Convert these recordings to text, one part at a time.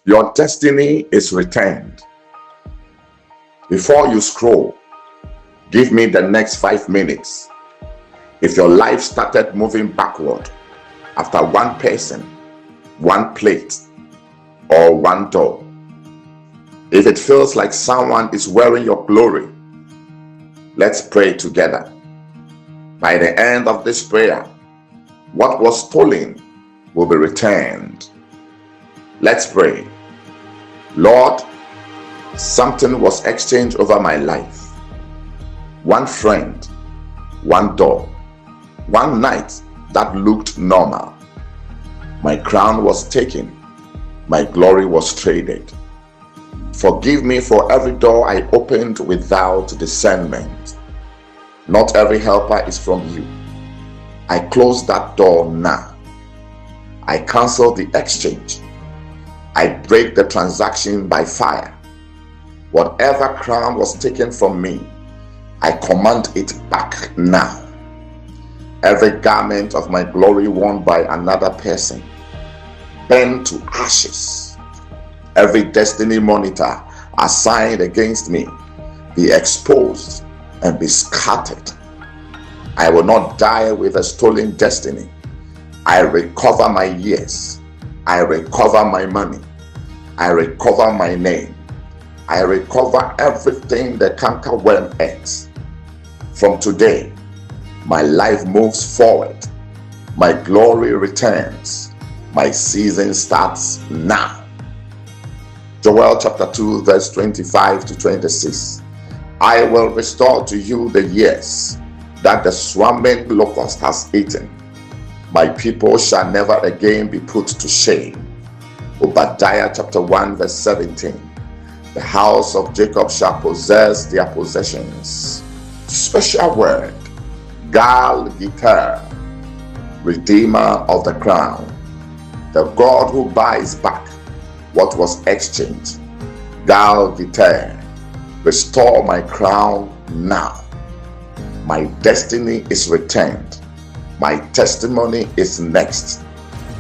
Your destiny is returned. Before you scroll, give me the next 5 minutes. If your life started moving backward after one person, one plate, or one door, if it feels like someone is wearing your glory, let's pray together. By the end of this prayer, what was stolen will be returned. Let's pray. Lord, something was exchanged over my life. One friend, one door, one night that looked normal. My crown was taken, my glory was traded. Forgive me for every door I opened without discernment. Not every helper is from you. I close that door now. I cancel the exchange. I break the transaction by fire. Whatever crown was taken from me, I command it back now. Every garment of my glory worn by another person, burn to ashes. Every destiny monitor assigned against me, be exposed and be scattered. I will not die with a stolen destiny. I recover my years. I recover my money. I recover my name. I recover everything the cankerworm ate. From today, my life moves forward. My glory returns. My season starts now. Joel chapter 2 verse 25 to 26. I will restore to you the years that the swarming locust has eaten. My people shall never again be put to shame. Obadiah chapter 1 verse 17. The house of Jacob shall possess their possessions. Special word. Gal Gitar, Redeemer of the crown. The God who buys back what was exchanged. Gal Gitar, restore my crown now. My destiny is returned. My testimony is next.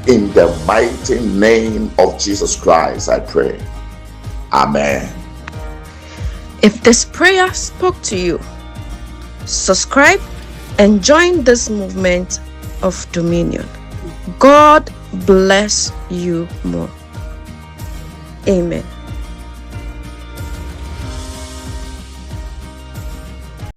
In the mighty name of Jesus Christ, I pray. Amen. If this prayer spoke to you, subscribe and join this movement of dominion. God bless you more. Amen.